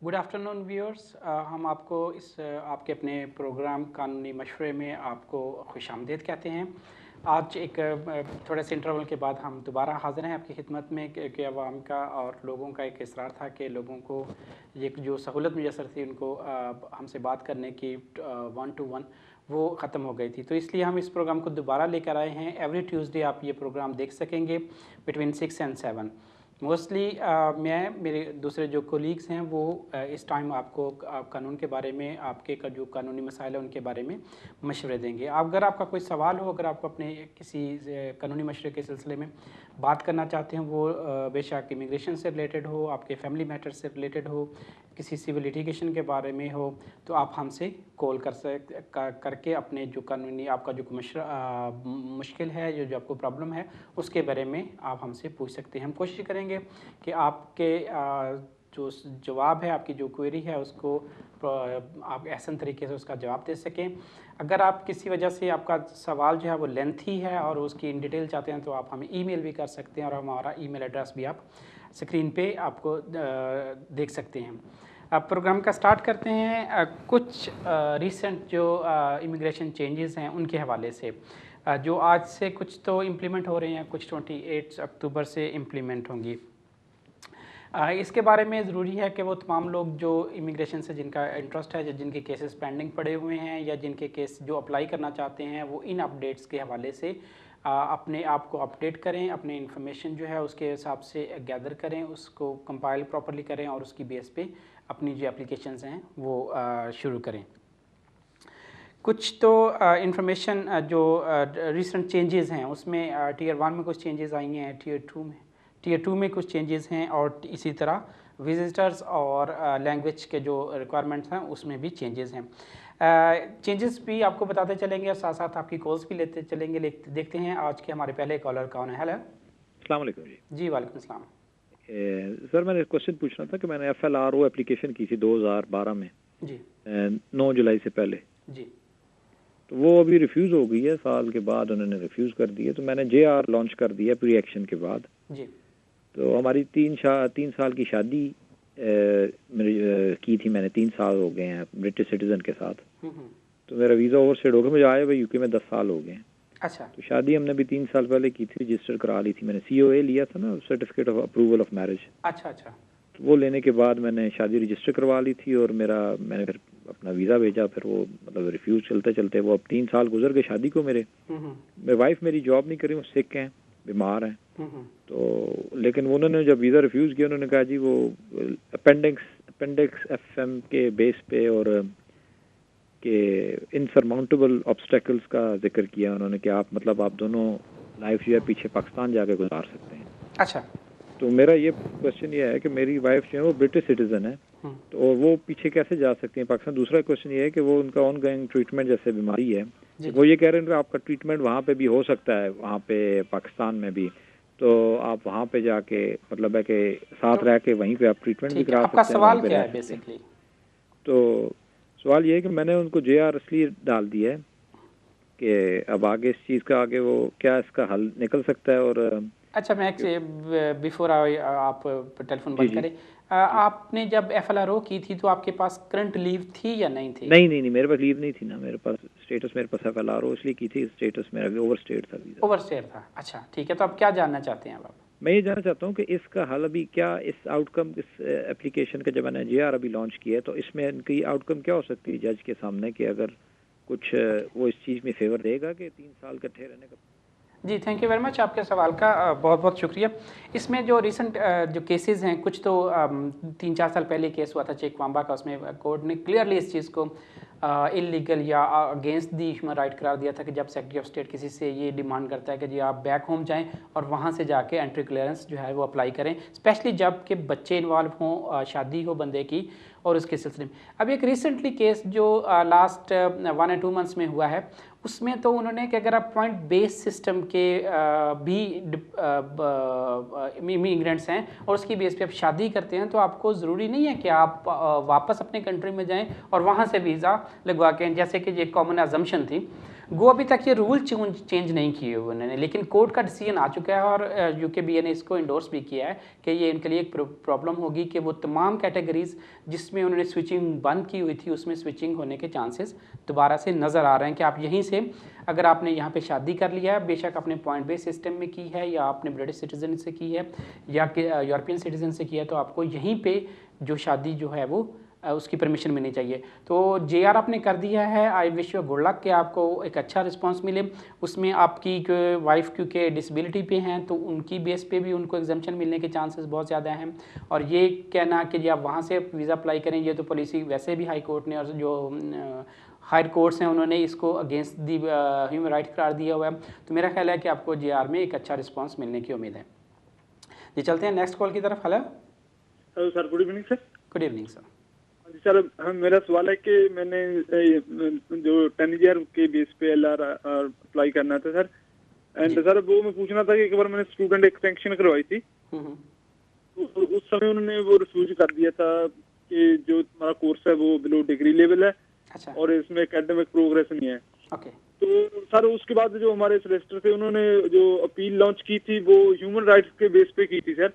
Good afternoon viewers. हम आपको इस आपके अपने प्रोग्राम कानूनी मशवरे में आपको खुशामदीद कहते हैं। आज एक थोड़े से इंटरवल के बाद हम दोबारा हाज़िर हैं आपकी खिदमत में कि अवाम का और लोगों का एक इसरार था कि लोगों को ये जो सहूलत मुयसर थी उनको हमसे बात करने की 1-to-1 वो ख़त्म हो गई थी, तो इसलिए हम इस प्रोग्राम को दोबारा लेकर आए हैं। एवरी ट्यूसडे आप ये प्रोग्राम देख सकेंगे बिटवीन 6 and 7। मोस्टली मैं मेरे दूसरे जो कोलीग्स हैं वो इस टाइम आपको कानून के बारे में, आपके का जो कानूनी मसाइल है उनके बारे में मशवरे देंगे। अगर आपका कोई सवाल हो, अगर आप अपने किसी कानूनी मशवरे के सिलसिले में बात करना चाहते हैं, वो बेशक इमिग्रेशन से रिलेटेड हो, आपके फैमिली मैटर से रिलेटेड हो, किसी सिविल लिटिगेशन के बारे में हो, तो आप हमसे कॉल करके अपने जो कानूनी आपका जो मुश्किल है, जो आपको प्रॉब्लम है, उसके बारे में आप हमसे पूछ सकते हैं। हम कोशिश करेंगे कि आपके जो जवाब है, आपकी जो क्वेरी है, उसको आप एहसन तरीके से उसका जवाब दे सकें। अगर आप किसी वजह से आपका सवाल जो है वो लेंथी है और उसकी इन डिटेल चाहते हैं, तो आप हमें ईमेल भी कर सकते हैं और हमारा ईमेल एड्रेस भी आप स्क्रीन पे आपको देख सकते हैं। अब प्रोग्राम का स्टार्ट करते हैं कुछ रीसेंट जो इमिग्रेशन चेंजेस हैं उनके हवाले से, जो आज से कुछ तो इम्प्लीमेंट हो रहे हैं, कुछ 28 अक्टूबर से इम्प्लीमेंट होंगी। इसके बारे में ज़रूरी है कि वो तमाम लोग जो इमिग्रेशन से जिनका इंटरेस्ट है, जिनके केसेस पेंडिंग पड़े हुए हैं या जिनके केस जो अप्लाई करना चाहते हैं, वो इन अपडेट्स के हवाले से अपने आप को अपडेट करें, अपने इंफॉर्मेशन जो है उसके हिसाब से गैदर करें, उसको कंपाइल प्रॉपर्ली करें और उसकी बेस पे अपनी जो एप्लीकेशंस हैं वो शुरू करें। कुछ तो इंफॉर्मेशन जो रिसेंट चेंजेस हैं उसमें टीयर 1 में कुछ चेंजेस आई हैं, टीयर 2 में कुछ चेंजेस हैं, और इसी तरह विजिटर्स और लैंग्वेज के जो रिक्वायरमेंट्स हैं उसमें भी चेंजेस हैं। चेंजेस भी आपको बताते चलेंगे और साथ साथ आपकी कॉल्स भी लेते चलेंगे। देखते हैं आज के हमारे पहले कॉलर कौन है। हेलो, अस्सलाम वालेकुम जी। जी वालेकुम सलाम। सर मैंने क्वेश्चन पूछना था कि मैंने FLRO एप्लीकेशन की थी 2012 में जी 9 जुलाई से पहले, जी तो वो अभी रिफ्यूज़ हो गई है। साल के बाद उन्होंने रिफ्यूज़ कर दी है, तो मैंने JR लॉन्च कर दिया प्री एक्शन के बाद। जी तो हमारी 3 साल की शादी की थी मैंने, 3 साल हो गए हैं ब्रिटिश सिटीज़न के साथ। तो मेरा वीज़ा ओवरस्टेड हो गया, मुझे आए हुए UK में 10 साल हो गए हैं। अच्छा, तो शादी हमने भी 3 साल पहले की थी, रजिस्टर करा ली थी मैंने, COA लिया था ना, certificate of approval of marriage. अच्छा अच्छा, तो वो लेने के बाद मैंने शादी रजिस्टर करवा ली थी और मैंने फिर अपना वीज़ा भेजा। फिर वो मतलब रिफ्यूज़ चलते चलते वो अब 3 साल गुजर गए शादी को मेरे। मेरी वाइफ मेरी जॉब नहीं कर रही, वो सिक हैं, बीमार हैं। तो लेकिन उन्होंने जब वीज़ा रिफ्यूज़ किया, उन्होंने कहा जी वो अपेंडिक्स FM के बेस पे और के इनसरमाउंटेबल ऑब्स्टेकल्स का जिक्र किया उन्होंने कि आप मतलब आप दोनों लाइफ जो है पीछे पाकिस्तान जाके गुजार सकते हैं। अच्छा, तो मेरा ये क्वेश्चन ये है कि मेरी वाइफ जो है वो ब्रिटिश सिटीजन है, तो वो पीछे कैसे जा सकती हैं पाकिस्तान। दूसरा क्वेश्चन ये है कि वो उनका ऑनगोइंग ट्रीटमेंट जैसे बीमारी है, तो वो ये कह रहे हैं कि आपका ट्रीटमेंट वहाँ पे भी हो सकता है, वहाँ पे पाकिस्तान में भी, तो आप वहाँ पे जाके मतलब है कि साथ रह के वहीं पे आप ट्रीटमेंट भी करा सकते हैं। आपका सवाल क्या है बेसिकली? तो सवाल ये है कि मैंने उनको JR इसलिए डाल दिया है कि अब आगे इस चीज़ का आगे वो क्या इसका हल निकल सकता है। और अच्छा, मैं बिफोर आप टेलीफोन बंद करें, आपने जब FLRO की थी तो आपके पास करंट लीव थी या नहीं थी? नहीं, मेरे पास लीव नहीं थी ना, मेरे पास स्टेटस, मेरे पास FLRO इसलिए की थी, स्टेटस मेरा भी ओवरस्टेड था वीज़ा। ओवरस्टेड था, अच्छा ठीक है। तो आप क्या जानना चाहते हैं आप? मैं ये जानना चाहता हूँ कि इसका हल अभी क्या, इस आउटकम, इस एप्लीकेशन का जब मैंने JR अभी लॉन्च किया है, तो इसमें इनकी आउटकम क्या हो सकती है जज के सामने, कि अगर कुछ वो इस चीज़ में फेवर देगा कि 3 साल इकट्ठे रहने का। जी, थैंक यू वेरी मच आपके सवाल का, बहुत बहुत शुक्रिया। इसमें जो रिसेंट जो केसेस हैं, कुछ तो 3-4 साल पहले केस हुआ था चेकवाम्बा का, उसमें कोर्ट ने क्लियरली इस चीज़ को इलीगल या अगेंस्ट दी ह्यूमन राइट करार दिया था कि जब सेक्रेटरी ऑफ स्टेट किसी से ये डिमांड करता है कि जी आप बैक होम जाएं और वहाँ से जाके एंट्री क्लियरेंस जो है वो अप्लाई करें, स्पेशली जब कि बच्चे इन्वॉल्व हों, शादी हो बंदे की, और उसके सिलसिले में अब एक रिसेंटली केस जो लास्ट 1 या 2 मंथ्स में हुआ है, उसमें तो उन्होंने कि अगर आप पॉइंट बेस सिस्टम के भी इमिग्रेंट्स हैं और उसकी बेस पे आप शादी करते हैं, तो आपको ज़रूरी नहीं है कि आप वापस अपने कंट्री में जाएं और वहाँ से वीज़ा लगवा के, जैसे कि ये कॉमन अजम्पशन थी, वो अभी तक ये रूल चेंज नहीं किए हुए उन्होंने, लेकिन कोर्ट का डिसीजन आ चुका है और यूकेबीए ने इसको इंडोर्स भी किया है कि ये इनके लिए एक प्रॉब्लम होगी कि वो तमाम कैटेगरीज जिसमें उन्होंने स्विचिंग बंद की हुई थी उसमें स्विचिंग होने के चांसेस दोबारा से नज़र आ रहे हैं कि आप यहीं से अगर आपने यहाँ पे शादी कर लिया है, बेशक आपने पॉइंट बेस सिस्टम में की है या आपने ब्रिटिश सिटीज़न से की है या यूरोपियन सिटीज़न से की है, तो आपको यहीं पे जो शादी जो है वो उसकी परमिशन मिलनी चाहिए। तो जेआर आपने कर दिया है, I wish you good luck कि आपको एक अच्छा रिस्पांस मिले। उसमें आपकी वाइफ क्योंकि डिसेबिलिटी पे हैं तो उनकी बेस पे भी उनको एग्जाम्पशन मिलने के चांसेस बहुत ज़्यादा हैं। और ये कहना कि जी आप वहाँ से वीज़ा अप्लाई करें, ये तो पॉलिसी वैसे भी हाई कोर्ट ने और जो हायर कोर्ट्स हैं उन्होंने इसको अगेंस्ट दी ह्यूमन राइट करार दिया हुआ है। तो मेरा ख्याल है कि आपको जेआर में एक अच्छा रिस्पॉन्स मिलने की उम्मीद है। जी चलते हैं नेक्स्ट कॉल की तरफ। Hello sir, good evening sir. Good evening sir. Sir मेरा सवाल है कि मैंने जो 10 ईयर के बेस पे एलआर अप्लाई करना था सर, एंड सर वो मैं पूछना था कि एक बार मैंने स्टूडेंट एक्सटेंशन करवाई थी, तो उस समय उन्होंने वो रिफ्यूज कर दिया था कि जो हमारा कोर्स है वो बिलो डिग्री लेवल है। अच्छा। और इसमें एकेडमिक प्रोग्रेस नहीं है। ओके। तो सर उसके बाद जो हमारे सोलिसिटर थे उन्होंने जो अपील लॉन्च की थी वो ह्यूमन राइट्स के बेस पे की थी सर,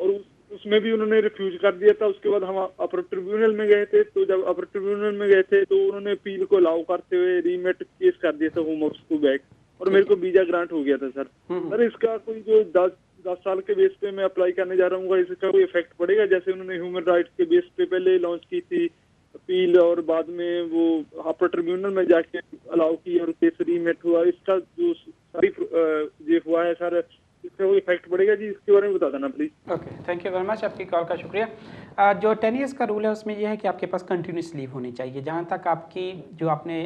और उसमें भी उन्होंने रिफ्यूज कर दिया था। उसके बाद हम अपर ट्रिब्यूनल में गए थे, तो जब अपर ट्रिब्यूनल में गए थे तो उन्होंने अपील को अलाउ करते हुए रीमेट केस कर दिया था होम ऑफिस को बैक, और मेरे को वीजा ग्रांट हो गया था सर। सर इसका कोई जो 10 साल के बेस पे मैं अप्लाई करने जा रहा हूँ, इसका कोई इफेक्ट पड़ेगा? जैसे उन्होंने ह्यूमन राइट्स के बेस पे पहले लॉन्च की थी अपील और बाद में वो अपर ट्रिब्यूनल में जाके अलाउ की और केस रीमेट हुआ, इसका जो सारी ये हुआ है सर, इसका कोई इफेक्ट पड़ेगा जी? इसके बारे में बता देना please. Okay, thank you very much, आपकी कॉल का शुक्रिया। जो 10 ईयर्स का रूल है उसमें यह है कि आपके पास कंटिन्यूस लीव होनी चाहिए। जहाँ तक आपकी जो आपने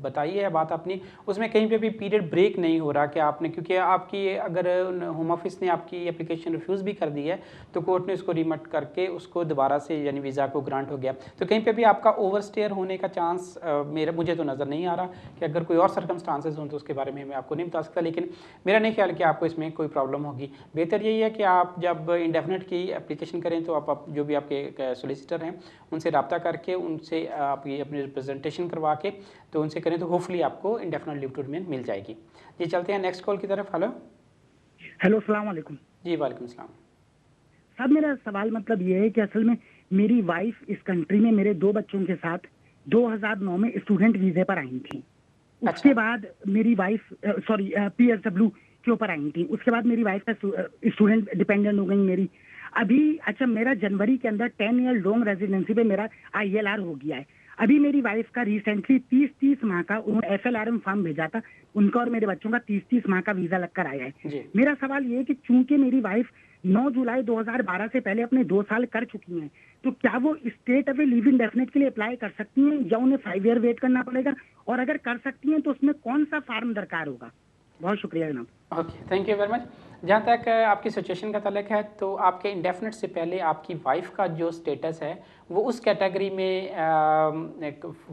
बताई है बात अपनी, उसमें कहीं पे भी पीरियड ब्रेक नहीं हो रहा कि आपने, क्योंकि आपकी अगर होम ऑफिस ने आपकी एप्लीकेशन रिफ्यूज़ भी कर दी है तो कोर्ट ने उसको रिमट करके उसको दोबारा से यानी वीज़ा को ग्रांट हो गया, तो कहीं पर भी आपका ओवरस्टेयर होने का चांस मुझे तो नज़र नहीं आ रहा कि अगर कोई और सर्कमस्टांसेस हों तो उसके बारे में मैं आपको नहीं बता सकता, लेकिन मेरा नहीं ख्याल कि आपको इसमें कोई प्रॉब्लम होगी। बेहतर यही है कि आप जब इंडेफिनेट की एप्लीकेशन करें तो आप जो भी आपके सोलिसिटर हैं उनसे रब्ता करके उनसे आप ये अपनी रिप्रेजेंटेशन करवा के तो उनसे करें तो होपफुली आपको इंडेफिनेट लीव टू रिमेन मिल जाएगी। जी चलते हैं नेक्स्ट कॉल की तरफ। हेलो अस्सलाम वालेकुम। जी वालेकुम सलाम। साहब मेरा सवाल मतलब ये है कि असल में मेरी वाइफ इस कंट्री में मेरे 2 बच्चों के साथ 2009 में स्टूडेंट वीजे पर आई थी। उसके बाद मेरी वाइफ PSW के ऊपर आई थी। उसके बाद मेरी वाइफ का स्टूडेंट डिपेंडेंट हो गई मेरी। अभी अच्छा मेरा जनवरी के अंदर 10 ईयर लॉन्ग रेजिडेंसी पे मेरा ILR हो गया है। अभी मेरी वाइफ का रिसेंटली 30 माह का उन्होंने FLRM फॉर्म भेजा था, उनका और मेरे बच्चों का 30 माह का वीजा लगकर आया है। मेरा सवाल ये है कि चूंकि मेरी वाइफ 9 जुलाई 2012 से पहले अपने 2 साल कर चुकी हैं, तो क्या वो स्टेट अवे लीव इंडेफिनिट के लिए अप्लाई कर सकती हैं या उन्हें 5 ईयर वेट करना पड़ेगा? और अगर कर सकती हैं तो उसमें कौन सा फॉर्म दरकार होगा? बहुत शुक्रिया जनाब। Okay, thank you very much. जहाँ तक आपकी सिचुएशन का तल्लुक है तो आपके इंडेफिनेट से पहले आपकी वाइफ का जो स्टेटस है वो उस कैटेगरी में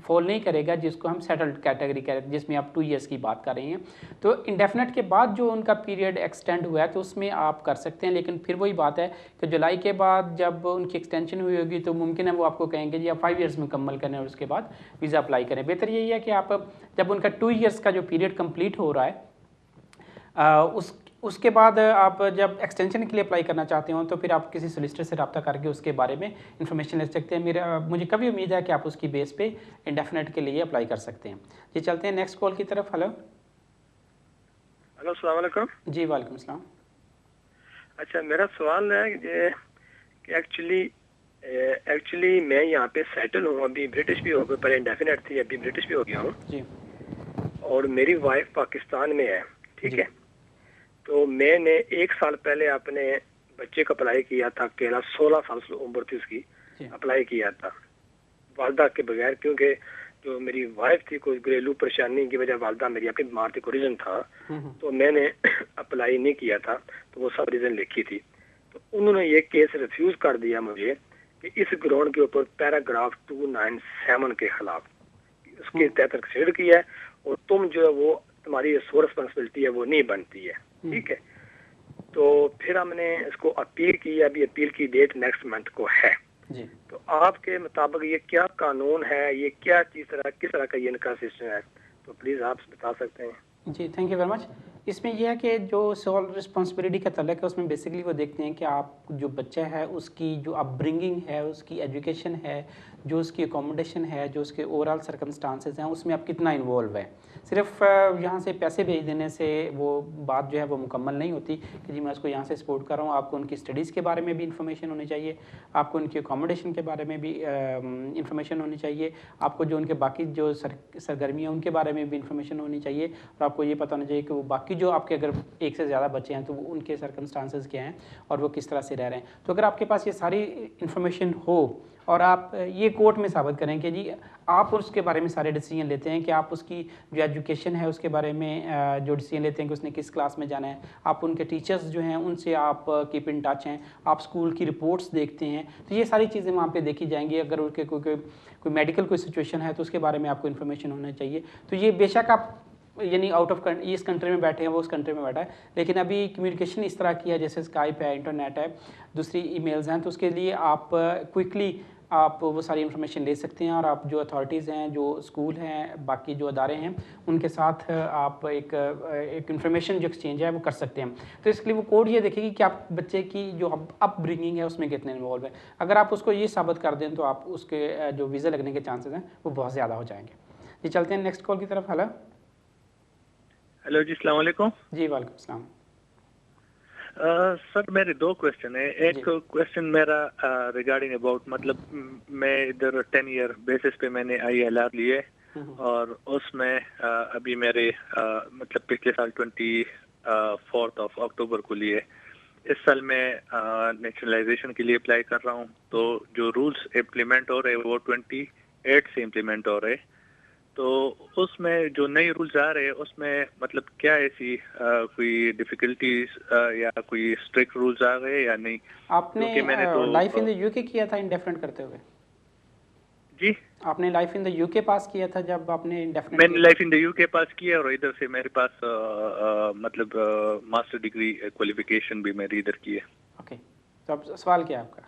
फॉल नहीं करेगा जिसको हम सेटल्ड कैटेगरी कह रहे हैं, जिसमें आप 2 ईयर्स की बात कर रही हैं। तो इंडेफिनेट के बाद जो उनका पीरियड एक्सटेंड हुआ है तो उसमें आप कर सकते हैं, लेकिन फिर वही बात है कि जुलाई के बाद जब उनकी एक्सटेंशन हुई होगी तो मुमकिन है वो आपको कहेंगे जी आप 5 ईयर्स मुकम्मल करें और उसके बाद वीज़ा अप्लाई करें। बेहतर यही है कि आप जब उनका 2 ईयर्स का जो पीरियड कम्प्लीट हो रहा है उसके बाद आप जब एक्सटेंशन के लिए अप्लाई करना चाहते हो तो फिर आप किसी सोलिसिटर से रब्ता करके उसके बारे में इंफॉर्मेशन ले सकते हैं। मुझे कभी उम्मीद है कि आप उसकी बेस पे इंडेफिनेट के लिए अप्लाई कर सकते हैं। जी चलते हैं नेक्स्ट कॉल की तरफ। हेलो अस्सलाम वालेकुम। जी वालेकुम सलाम। अच्छा मेरा सवाल है कि एक्चुअली मैं यहाँ पे सेटल हूँ, अभी ब्रिटिश भी हो गया, पहले इंडेफिनेट थी अभी ब्रिटिश भी हो गया हूँ जी, और मेरी वाइफ पाकिस्तान में है, ठीक है। तो मैंने 1 साल पहले अपने बच्चे का अप्लाई किया था, अकेला 16 साल से उम्र थी उसकी, अप्लाई किया था वालदा के बगैर, क्योंकि जो मेरी वाइफ थी कोई घरेलू परेशानी की वजह, वालदा मेरी अपनी बीमार थी, कोई रीज़न था तो मैंने अप्लाई नहीं किया था, तो वो सब रीज़न लिखी थी। तो उन्होंने ये केस रिफ्यूज़ कर दिया मुझे कि इस ग्राउंड के ऊपर पैराग्राफ 297 के खिलाफ उसके तहत कंसिडर किया है और तुम जो है वो तुम्हारी सो रिस्पॉन्सिबिलिटी है वो नहीं बनती है, ठीक है। तो फिर हमने इसको अपील की, अभी अपील की डेट नेक्स्ट मंथ को है जी। तो आपके मुताबिक ये क्या कानून है, ये क्या किस तरह का ये इनका सिस्टम है? तो तो प्लीज़ आप बता सकते हैं। जी, थैंक यू वेरी मच। इसमें यह है कि जो सोल रिस्पॉन्सिबिलिटी का तल्लक है उसमें बेसिकली वो देखते हैं कि आप जो बच्चा है उसकी जो अपब्रिंगिंग है, उसकी एजुकेशन है, जो उसकी अकोमोडेशन है, जो उसके ओवरऑल सर्कमस्टांसेस हैं, उसमें आप कितना इन्वॉल्व है। सिर्फ यहाँ से पैसे भेज देने से वो बात जो है वो मुकम्मल नहीं होती कि जी मैं उसको यहाँ से सपोर्ट कर रहा हूँ। आपको उनकी स्टडीज़ के बारे में भी इंफॉर्मेशन होनी चाहिए, आपको उनकी अकोमोडेशन के बारे में भी इंफॉर्मेशन होनी चाहिए, आपको जो उनके बाकी जो सरगर्मियाँ उनके बारे में भी इंफॉर्मेशन होनी चाहिए, और आपको ये पता होना चाहिए कि वो बाकी जो आपके अगर एक से ज़्यादा बच्चे हैं तो उनके सर्कमस्टांसेस क्या हैं और वो किस तरह से रह रहे हैं। तो अगर आपके पास ये सारी इंफॉर्मेशन हो और आप ये कोर्ट में साबित करें कि जी आप उसके बारे में सारे डिसीजन लेते हैं, कि आप उसकी जो एजुकेशन है उसके बारे में जो डिसीजन लेते हैं कि उसने किस क्लास में जाना है, आप उनके टीचर्स जो हैं उनसे आप कीप इन टच हैं, आप स्कूल की रिपोर्ट्स देखते हैं, तो ये सारी चीज़ें वहाँ पे देखी जाएंगी। अगर उनके कोई मेडिकल कोई सिचुएशन है तो उसके बारे में आपको इन्फॉर्मेशन होना चाहिए। तो ये बेशक आप यानी आउट ऑफ इस कंट्री में बैठे हैं, वो उस कंट्री में बैठा है, लेकिन अभी कम्युनिकेशन इस तरह की है जैसे स्काइप है, इंटरनेट है, दूसरी ईमेल्स हैं, तो उसके लिए आप क्विकली आप वो सारी इन्फॉर्मेशन ले सकते हैं और आप जो अथॉरिटीज़ हैं, जो स्कूल हैं, बाकी जो अदारे हैं, उनके साथ आप एक इन्फॉर्मेशन जो एक्सचेंज है वो कर सकते हैं। तो इसके लिए वो कोड ये देखेगी कि आप बच्चे की जो अपब्रिंगिंग है उसमें कितने इन्वॉल्व है। अगर आप उसको ये साबित कर दें तो आप उसके जो वीज़ा लगने के चांसेस हैं वो बहुत ज़्यादा हो जाएंगे। जी चलते हैं नेक्स्ट कॉल की तरफ। हेलो जी, अस्सलाम वालेकुम। जी वालेकुम अस्सलाम। सर मेरे दो क्वेश्चन है। एक क्वेश्चन मेरा रिगार्डिंग अबाउट मतलब मैं इधर 10 ईयर बेसिस पे मैंने ILR लिए और उसमें अभी मेरे मतलब पिछले साल 24 अक्टूबर को लिए। इस साल मैं नेशनलाइजेशन के लिए अप्लाई कर रहा हूँ, तो जो रूल्स इम्प्लीमेंट हो रहे हैं वो 28 से इम्प्लीमेंट हो रहे हैं। तो उसमें जो नए रूल्स आ रहे हैं उसमें मतलब क्या ऐसी कोई डिफिकल्टीज या कोई स्ट्रिक्ट रूल्स आ गए या नहीं? आपने मैंने तो लाइफ इन द यूके किया था इंडेफिनेट करते हुए? जी, आपने लाइफ इन द यूके पास किया था जब आपने इंडेफिनेट? मैंने लाइफ इन द यूके पास किया और इधर से मेरे पास मतलब मास्टर डिग्री क्वालिफिकेशन भी मेरी इधर की है। ओके, तो अब सवाल क्या है आपका?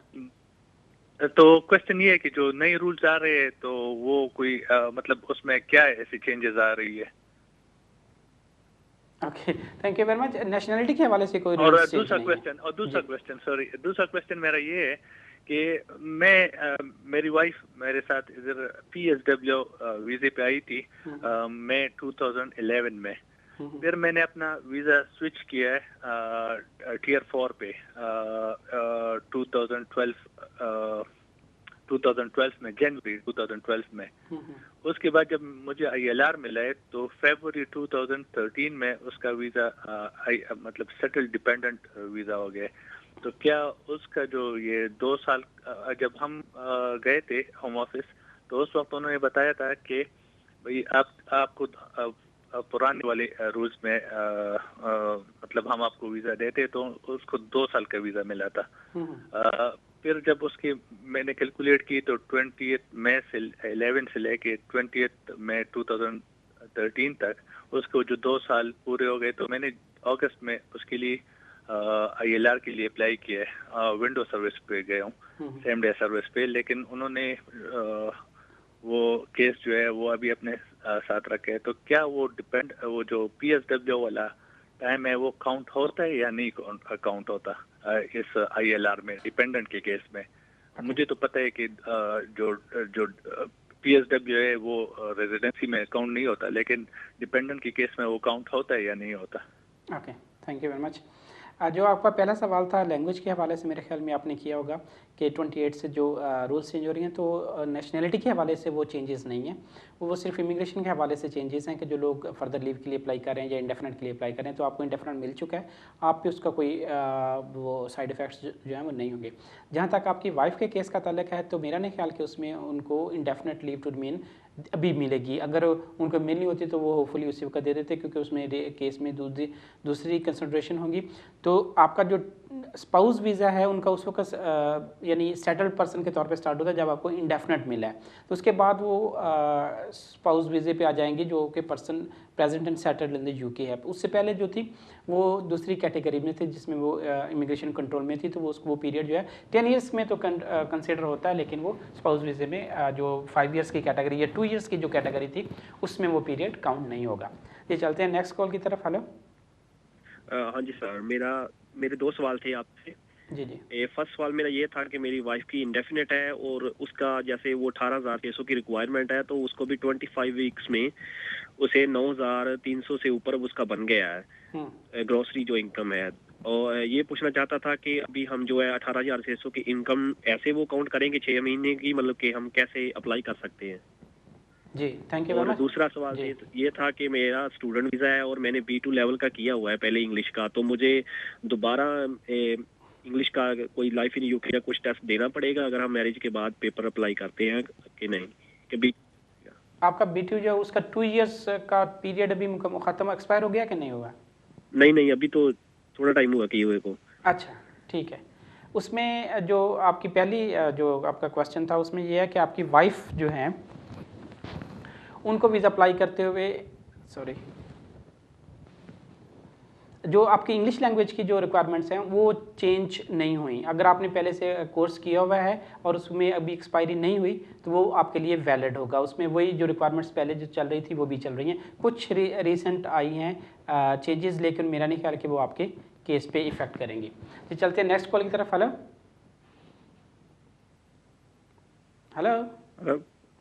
तो क्वेश्चन ये है कि जो नए रूल्स आ रहे हैं तो वो कोई मतलब उसमें क्या ऐसी चेंजेस आ रही है? Okay, thank you very much. Nationality के हवाले से कोई और दूसरा क्वेश्चन मेरा ये है कि मेरी वाइफ मेरे साथ इधर PSW वीजे पे आई थी मैं 2011 में। फिर मैंने अपना वीज़ा स्विच किया है Tier 4 पे 2012 में, जनवरी 2012 में। उसके बाद जब मुझे ILR मिला है तो फरवरी 2013 में उसका वीज़ा मतलब सेटल डिपेंडेंट वीज़ा हो गया। तो क्या उसका जो ये 2 साल जब हम गए थे होम ऑफिस तो उस वक्त उन्होंने बताया था कि भाई आपको पुराने वाले रूल्स में मतलब हम आपको वीज़ा देते तो उसको 2 साल का वीज़ा मिला था। फिर जब उसकी मैंने कैलकुलेट की तो 20 मई से 11 से लेके 20 मई 2013 तक उसको जो 2 साल पूरे हो गए। तो मैंने अगस्त में उसके लिए ILR के लिए अप्लाई किया है। विंडो सर्विस पे गया हूँ, सेम डे सर्विस पे, लेकिन उन्होंने वो केस जो है वो अभी अपने साथ रखे है। तो क्या वो जो PSW वाला टाइम है वो काउंट होता है या नहीं काउंट होता इस ILR में डिपेंडेंट के केस में? मुझे तो पता है कि जो PSW है वो रेजिडेंसी में काउंट नहीं होता, लेकिन डिपेंडेंट के केस में वो काउंट होता है या नहीं होता? Okay, thank you very much. जो आपका पहला सवाल था लैंग्वेज के हवाले से, मेरे ख्याल में आपने किया होगा कि 28 से जो रूल्स चेंज हो रही हैं, तो नेशनलिटी के हवाले से वो चेंजेस नहीं हैं, वो सिर्फ इमिग्रेशन के हवाले से चेंजेस हैं कि जो लोग फर्दर लीव के लिए अप्लाई कर रहे हैं या इंडेफिनेट के लिए अप्लाई कर रहे हैं तो आपको इंडेफिनेट मिल चुका है, आप पे उसका कोई वो साइड इफ़ेक्ट्स जो हैं वो नहीं होंगे। जहाँ तक आपकी वाइफ के केस का ताल्लुक है तो मेरा नहीं ख्याल कि उसमें उनको इंडेफिनेट लीव टू रिमेन अभी मिलेगी। अगर उनको मिलनी होती तो वो होपफुली उसी वक्त दे देते, क्योंकि उसमें केस में दूसरी कंसिडरेशन होगी। तो आपका जो स्पाउस वीज़ा है उनका उस वक्त यानी सेटल्ड पर्सन के तौर पे स्टार्ट होता है जब आपको इंडेफिनेट मिला है, तो उसके बाद वो स्पाउस वीज़े पे आ जाएंगे जो कि person present and settled in the UK है। उससे पहले जो थी वो दूसरी कैटेगरी में थे जिसमें वो इमिग्रेशन कंट्रोल में थी, तो वो पीरियड जो है 10 ईयर्स में तो कंसिडर होता है, लेकिन वो स्पाउस वीज़े में जो 5 ईयर्स की कैटेगरी या 2 ईयर्स की जो कैटेगरी थी उसमें वो पीरियड काउंट नहीं होगा। ये चलते हैं नेक्स्ट कॉल की तरफ। हेलो। हाँ जी सर, मेरे 2 सवाल थे आपसे। जी जी। फर्स्ट सवाल मेरा ये था कि मेरी वाइफ की इंडेफिनेट है और उसका जैसे वो 18,600 की रिक्वायरमेंट है, तो उसको भी 25 वीक्स में उसे 9,300 से ऊपर उसका बन गया है ग्रोसरी जो इनकम है। और ये पूछना चाहता था कि अभी हम जो है 18,600 की इनकम ऐसे वो काउंट करेंगे 6 महीने की, मतलब कि हम कैसे अप्लाई कर सकते हैं? जी थैंक यू। और दूसरा सवाल ये था कि मेरा स्टूडेंट वीज़ा है और मैंने B2 लेवल का किया हुआ है पहले इंग्लिश का, तो मुझे दोबारा इंग्लिश का कोई लाइफ इन यूके का कुछ टेस्ट देना पड़ेगा अगर हम मैरिज के बाद पेपर अप्लाई करते हैं कि नहीं? कि आपका B2 जो उसका 2 इयर्स का पीरियड अभी खत्म एक्सपायर हो गया कि नहीं हुआ? नहीं, अभी तो थोड़ा टाइम हुआ किए हुए को। अच्छा ठीक है। उसमें जो आपकी पहली जो आपका क्वेश्चन था उसमें यह है कि आपकी वाइफ जो है उनको वीज़ा अप्लाई करते हुए जो आपकी इंग्लिश लैंग्वेज की जो रिक्वायरमेंट्स हैं वो चेंज नहीं हुई। अगर आपने पहले से कोर्स किया हुआ है और उसमें अभी एक्सपायरी नहीं हुई तो वो आपके लिए वैलिड होगा। उसमें वही जो रिक्वायरमेंट्स पहले जो चल रही थी वो भी चल रही हैं। कुछ रिसेंट आई हैं चेंजेस, लेकिन मेरा नहीं ख्याल कि वो आपके केस पे इफ़ेक्ट करेंगे। तो चलते हैं नेक्स्ट कॉल की तरफ। हेलो हेलो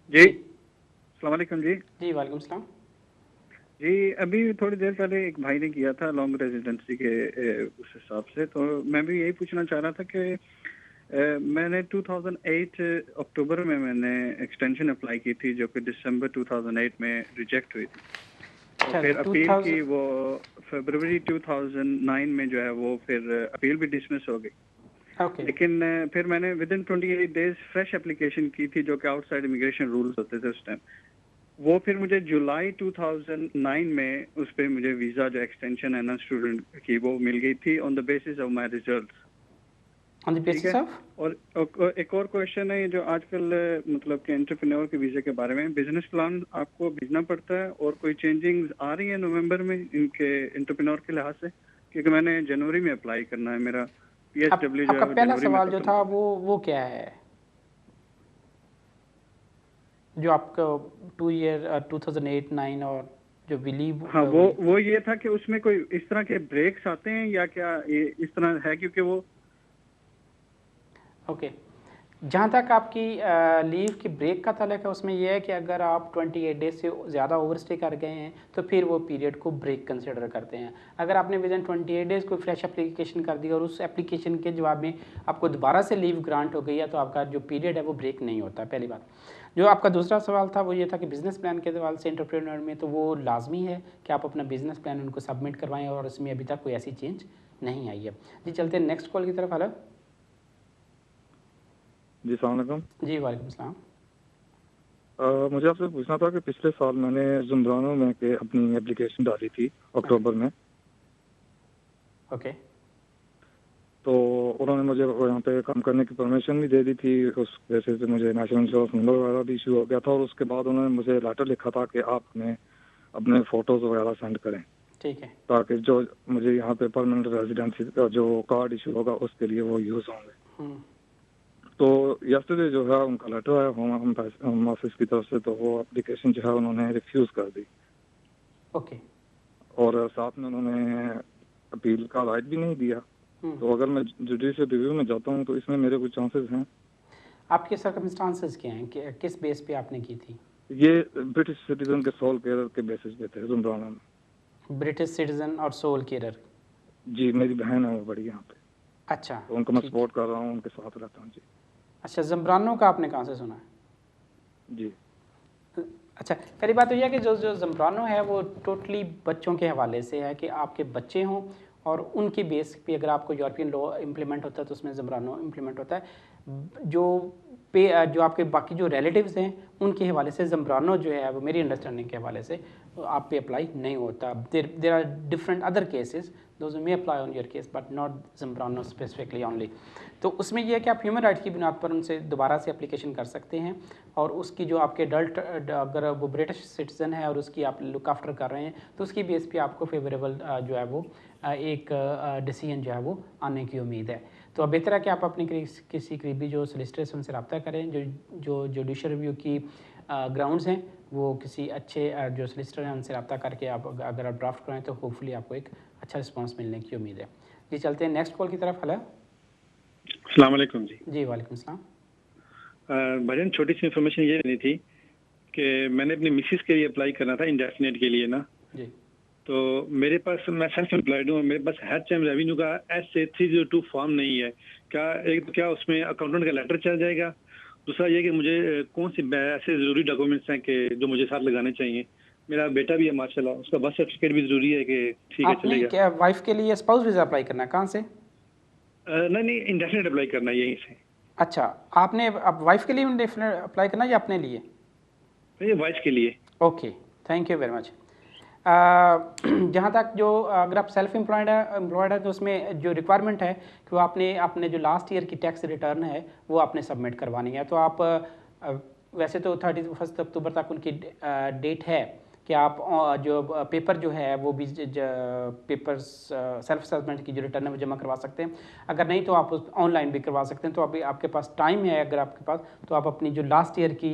जी, अस्सलाम वालेकुम जी। जी वालेकुम सलाम जी, अभी थोड़ी देर पहले एक भाई ने किया था लॉन्ग रेजिडेंसी के उस हिसाब से, तो मैं भी यही पूछना चाह रहा था कि मैंने 2008 अक्टूबर में मैंने एक्सटेंशन अप्लाई की थी जो कि दिसंबर 2008 में रिजेक्ट हुई थी। तो फिर अपील की, वो फरवरी 2009 में जो है वो फिर अपील भी डिसमिस हो गई। लेकिन फिर मैंने with in 28 days fresh application की थी जो कि आउटसाइड इमिग्रेशन रूल्स होते थे उस टाइम। वो फिर मुझे जुलाई 2009 में उस पर मुझे वीज़ा जो एक्सटेंशन है ना स्टूडेंट की वो मिल गई थी on the basis of my results. ठीक है। और एक और क्वेश्चन है जो आजकल मतलब कि एंटरप्रेन्योर के वीज़े के बारे में, बिजनेस प्लान आपको भेजना पड़ता है और कोई चेंजिंग्स आ रही है नवंबर में इनके एंटरप्रेन्योर के लिहाज से? क्योंकि मैंने जनवरी में अप्लाई करना है, मेरा PSW जो है पहला सवाल जो था वो क्या है जो आपका 2 ईयर 2008-9 और जो बिलीव? हाँ, वो ये था कि उसमें कोई इस तरह के ब्रेक्स आते हैं या क्या ये इस तरह है? क्योंकि वो ओके जहाँ तक आपकी लीव की ब्रेक का तल्लुक़ है उसमें यह है कि अगर आप 28 डेज से ज़्यादा ओवरस्टे कर गए हैं तो फिर वो पीरियड को ब्रेक कंसिडर करते हैं। अगर आपने विद इन 28 डेज़ कोई फ्रेश एप्लीकेशन कर दिया और उस एप्लीकेशन के जवाब में आपको दोबारा से लीव ग्रांट हो गई है तो आपका जो पीरियड है वो ब्रेक नहीं होता। पहली बात। जो आपका दूसरा सवाल था वो ये था कि बिज़नेस प्लान के सवाल से एंटरप्रेन्योर में, तो वो लाजमी है कि आप अपना बिज़नेस प्लान उनको सबमिट करवाएं और उसमें अभी तक कोई ऐसी चेंज नहीं आई है। जी चलते हैं नेक्स्ट कॉल की तरफ। हेलो जी अस्सलाम वालेकुम। जी वालेकुम सलाम। मुझे आपसे पूछना था कि पिछले साल मैंने ज़ुमरानो में के अपनी एप्लीकेशन डाली थी अक्टूबर में। ओके। तो उन्होंने मुझे यहाँ पे काम करने की परमिशन भी दे दी थी, उस वजह से मुझे नेशनल इंश्योरेंस नंबर वगैरह भी इशू हो गया था और उसके बाद उन्होंने मुझे लेटर लिखा था कि आप अपने फ़ोटोज़ वगैरह सेंड करें। ठीक है। ताकि जो मुझे यहाँ पे परमानेंट रेजिडेंसी का जो कार्ड इशू होगा उसके लिए वो यूज़ होंगे। तो यस्टरडे जो है उनका लेटर आया होम ऑफिस की तरफ से, तो वो एप्लीकेशन जो है उन्होंने रिफ्यूज़ कर दी। ओके। और साथ में उन्होंने अपील का राइट भी नहीं दिया। तो अगर मैं जुडिशियल रिव्यू में जाता हूँ तो इसमें मेरे कुछ चांसेस हैं। आपके सर्कमस्टांसेस क्या हैं, किस बेस पे आपने की थी? ये ब्रिटिश सिटीजन के सोल केयर के बेसिस पे थे ज़ुमरानो में। ब्रिटिश सिटीजन और सोल केयर? जी, मेरी बहन है वो बड़ी यहाँ पे। अच्छा, तो उनको मैं सपोर्ट कर रहा हूँ, उनके साथ रहता हूँ। जी। अच्छा, ज़ुमरानो का आपने कहाँ से सुना है? जी। अच्छा, पहली बात तो यह है कि जो ज़ुमरानो है वो टोटली बच्चों के हवाले से है कि आपके बच्चे हों और उनके बेस पे अगर आपको यूरोपियन लॉ इम्प्लीमेंट होता है तो उसमें ज़ुमरानो इम्प्लीमेंट होता है। जो जो आपके बाकी जो रिलेटिव्स हैं उनके हवाले से ज़म्ब्रानो जो है वो मेरी अंडरस्टैंडिंग के हवाले से आप पे अप्लाई नहीं होता। There are different other cases those may apply on your case but not Zambrano specifically only. तो उसमें यह है कि आप ह्यूमन राइट्स की बुनियाद पर उनसे दोबारा से एप्लीकेशन कर सकते हैं और उसकी जो आपके अडल्ट अगर वो ब्रिटिश सिटीज़न है और उसकी आप लुक आफ्टर कर रहे हैं तो उसकी बेस पे आपको फेवरेबल जो है वो एक डिसीजन जो है वो आने की उम्मीद है। तो अब बेहतर है कि आप अपने किसी करीबी जो सोलिसिटर से उनसे रब्ता करें, जो जुडिशल रिव्यू की ग्राउंड्स हैं वो किसी अच्छे जो सोलिसिटर हैं उनसे रब्ता करके आप अगर आप ड्राफ्ट कराएं तो होपफुली आपको एक अच्छा रिस्पांस मिलने की उम्मीद है। जी चलते हैं नेक्स्ट कॉल की तरफ। हेलो, अस्सलाम वालेकुम जी। जी वालेकुम सलाम। भाईजान छोटी सी इन्फॉर्मेशन ये देनी थी कि मैंने अपनी मिसिस के लिए अप्लाई करना था इंडेफिनेट के लिए ना जी। तो मेरे पास मैं सेल्फ एम्प्लॉयड हूँ, मेरे पास HM रेवेन्यू का SA-302 फॉर्म नहीं है। क्या उसमें अकाउंटेंट का लेटर चल जाएगा? दूसरा ये कि मुझे कौन सी ऐसे ज़रूरी डॉक्यूमेंट्स हैं कि जो मुझे साथ लगाने चाहिए? मेरा बेटा भी है माशाल्लाह, उसका बर्थ सर्टिफिकेट भी ज़रूरी है कि ठीक है चलेगा। क्या वाइफ के लिए स्पाउस वीज़ा अप्लाई करना है? कहाँ से? नहीं इंडेफिनेट अप्लाई करना है यहीं से। अच्छा, आपने अब वाइफ के लिए इंडेफिनेट अप्लाई करना है या अपने लिए? ये वाइफ के लिए। Okay, thank you very much. जहाँ तक जो अगर आप सेल्फ एम्प्लॉयड है तो उसमें जो रिक्वायरमेंट है कि वो आपने जो लास्ट ईयर की टैक्स रिटर्न है वो आपने सबमिट करवानी है। तो आप वैसे तो 31 अक्टूबर तक उनकी डेट है कि आप जो पेपर जो है वो भी पेपर्स सेल्फ असेसमेंट की जो रिटर्न है वो जमा करवा सकते हैं। अगर नहीं तो आप ऑनलाइन भी करवा सकते हैं। तो अभी आपके पास टाइम है, अगर आपके पास, तो आप अपनी जो लास्ट ईयर की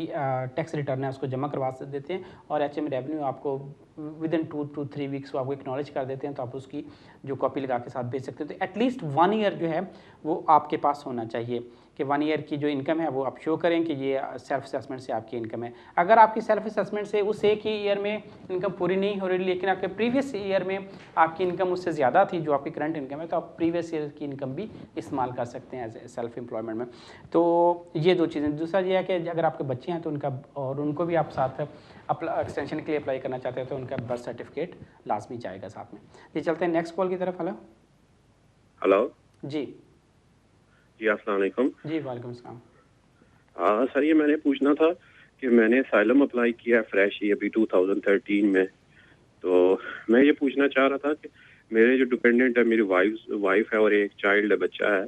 टैक्स रिटर्न है उसको जमा करवा देते हैं और HM रेवेन्यू आपको विद इन 2 to 3 वीक्स वो आपको एक्नॉलेज कर देते हैं। तो आप उसकी जो कॉपी लगा के साथ भेज सकते हैं। तो एटलीस्ट 1 ईयर जो है वो आपके पास होना चाहिए कि 1 ईयर की जो इनकम है वो आप शो करें कि ये सेल्फ असेसमेंट से आपकी इनकम है। अगर आपकी सेल्फ असेसमेंट से उस एक ही ईयर में इनकम पूरी नहीं हो रही लेकिन आपके प्रीवियस ईयर में आपकी इनकम उससे ज़्यादा थी जो आपकी करंट इनकम है, तो आप प्रीवियस ईयर की इनकम भी इस्तेमाल कर सकते हैं एज ए सेल्फ एम्प्लॉयमेंट में। तो ये 2 चीज़ें। दूसरा ये है कि अगर आपके बच्चे हैं तो उनको भी आप साथ एक्सटेंशन के लिए अप्लाई करना चाहते हैं तो उनका बर्थ सर्टिफिकेट लाजमी जाएगा साथ में। ये चलते हैं नेक्स्ट कॉल की तरफ। हेलो जी। जी अस्सलाम वालेकुम। जी वालेकुम सलाम। सर ये मैंने पूछना था कि मैंने असाइलम अप्लाई किया फ्रेश ही अभी 2013 में। तो मैं ये पूछना चाह रहा था कि मेरे जो डिपेंडेंट है मेरी वाइफ है और एक चाइल्ड है, बच्चा है,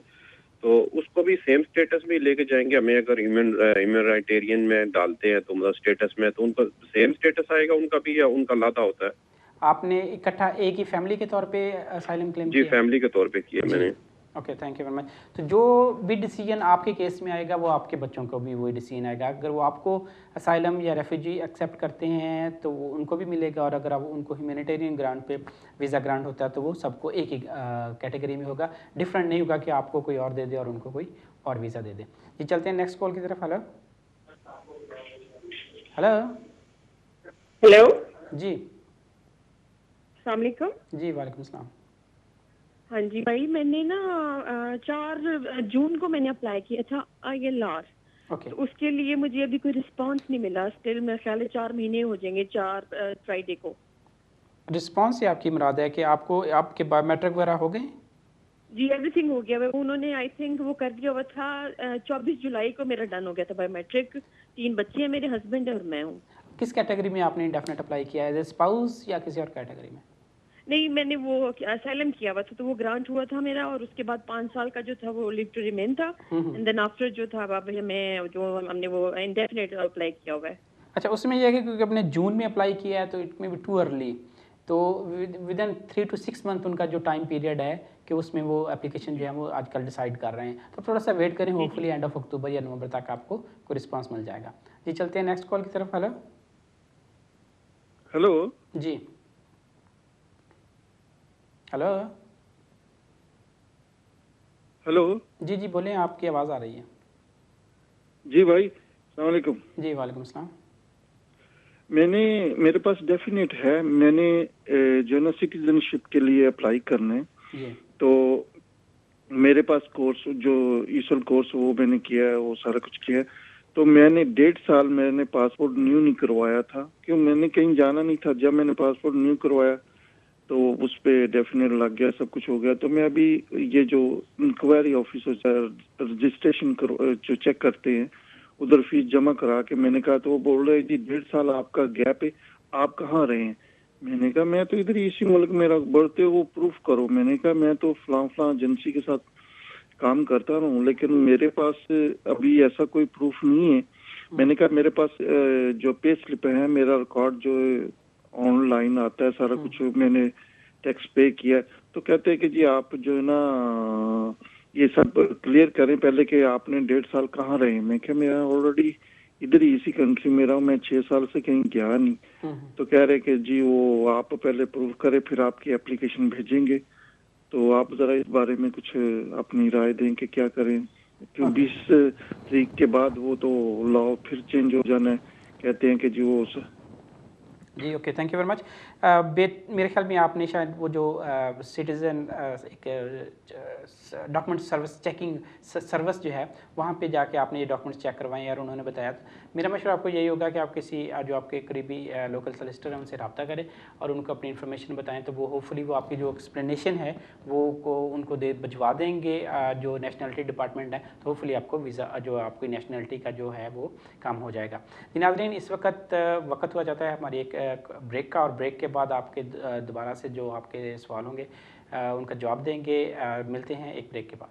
तो उसको भी सेम स्टेटस में लेके जाएंगे? हमें अगर ह्यूमन राइटेरियन में डालते हैं तो मतलब स्टेटस में, तो उनका सेम स्टेटस आएगा उनका भी या उनका लाता होता है? आपने इकट्ठा एक ही फैमिली के तौर पे असाइलम क्लेम किया? जी फैमिली के तौर पे किया मैंने। Okay, thank you very much. तो जो भी डिसीजन आपके केस में आएगा वो आपके बच्चों को भी वही डिसीजन आएगा। अगर वो आपको असाइलम या रेफ्यूजी एक्सेप्ट करते हैं तो वो उनको भी मिलेगा और अगर आप उनको ह्यूमैनिटेरियन ग्रांट पे वीज़ा ग्रांट होता है तो वो सबको एक ही कैटेगरी में होगा। डिफरेंट नहीं होगा कि आपको कोई और दे दे और उनको कोई और वीज़ा दे दे। जी चलते हैं नेक्स्ट कॉल की तरफ। हेलो हेलो हेलो जी अस्सलाम वालेकुम। जी वालेकुम सलाम। हाँ जी भाई, मैंने ना 4 जून को मैंने अप्लाई किया था ILR। ओके। तो उसके लिए मुझे अभी कोई रिस्पांस नहीं मिला। स्टिल मेरे ख्याल है 4 महीने हो जाएंगे 4 फ्राइडे को। रिस्पांस से आपकी मुराद है कि आपके बायोमेट्रिक वगैरह हो गए? जी एवरीथिंग हो गया। उन्होंने आई थिंक वो कर दिया हुआ था। 24 जुलाई को मेरा डन हो गया था बायोमेट्रिक। 3 बच्चे हैं, मेरे हस्बैंड है और मैं हूँ। किस कैटेगरी में आपने इंडेफिनेट अप्लाई किया है, एज ए स्पाउस या किसी और कैटेगरी में? नहीं, मैंने वो असाइलम किया हुआ था तो वो ग्रांट हुआ था मेरा और उसके बाद 5 साल का जो था वो लिव टू रिमेन था। एंड देन आफ्टर जो था हमने वो इंडेफिनेट अप्लाई किया हुआ है। अच्छा, उसमें यह है कि क्योंकि आपने जून में अप्लाई किया है तो it may be too early. तो विद इन 3 to 6 मंथ उनका जो टाइम पीरियड है कि उसमें वो एप्लीकेशन जो है वो आजकल डिसाइड कर रहे हैं। तो थोड़ा सा वेट करें, होपफुली एंड ऑफ अक्टूबर या नवंबर तक आपको कोई रिस्पांस मिल जाएगा। जी चलते हैं नेक्स्ट कॉल की तरफ। हेलो हेलो जी। हेलो हेलो जी जी बोलें, आपकी आवाज़ आ रही है। जी भाई अस्सलाम वालेकुम। जी वालेकुम सलाम। मेरे पास डेफिनेट है। मैंने जो ना सिटीजनशिप के लिए अप्लाई करना है तो मेरे पास कोर्स जो ईसल कोर्स वो मैंने किया है, वो सारा कुछ किया है। तो मैंने 1.5 साल मैंने पासपोर्ट न्यू नहीं करवाया था, क्यों मैंने कहीं जाना नहीं था। जब मैंने पासपोर्ट न्यू करवाया तो उस पर डेफिनेट लग गया, सब कुछ हो गया। तो मैं अभी ये जो इंक्वायरी ऑफिसर रजिस्ट्रेशन जो चेक करते हैं उधर फीस जमा करा के। मैंने कहा, तो वो बोल रहे जी 1.5 साल आपका गैप है, आप कहाँ रहे हैं? मैंने कहा मैं तो इधर इसी मुल्क मेरा बर्थ है, वो प्रूफ करो। मैंने कहा मैं तो फलां एजेंसी के साथ काम करता रहा हूँ, लेकिन मेरे पास अभी ऐसा कोई प्रूफ नहीं है। मैंने कहा मेरे पास जो पे स्लिप है, मेरा रिकॉर्ड जो ऑनलाइन आता है, सारा कुछ मैंने टैक्स पे किया। तो कहते हैं कि जी आप जो है ना ये सब क्लियर करें पहले कि आपने 1.5 साल कहाँ रहे। मैं क्या मेरा ऑलरेडी इधर ही इसी कंट्री में रहा हूँ, मैं 6 साल से कहीं गया नहीं। तो कह रहे कि जी वो आप पहले प्रूव करें, फिर आपकी एप्लीकेशन भेजेंगे। तो आप जरा इस बारे में कुछ अपनी राय दें कि क्या करें, क्यों 20 तारीख के बाद वो तो लॉ फिर चेंज हो जाना है। कहते हैं कि जी वो जी okay, thank you very much. मेरे ख्याल में आपने शायद वो जो सिटीज़न एक डॉक्यूमेंट सर्विस चेकिंग सर्विस जो है वहाँ पे जाके आपने ये डॉक्यूमेंट्स चेक करवाएं और उन्होंने बताया। मेरा मशवरा आपको यही होगा कि आप किसी जो आपके करीबी लोकल सॉलिसिटर हैं उनसे रब्ता करें और उनको अपनी इन्फॉर्मेशन बताएं, तो वो होपफुली वो आपकी जो एक्सप्लेनेशन है वो उनको भिजवा देंगे जो नेशनलिटी डिपार्टमेंट है। तो होपफुली आपको वीज़ा जो आपकी नेशनलिटी का जो है वो काम हो जाएगा। नाज़रीन, इस वक्त हुआ जाता है हमारी एक ब्रेक का, और ब्रेक के बाद आपके दोबारा से जो आपके सवाल होंगे उनका जवाब देंगे। मिलते हैं एक ब्रेक के बाद।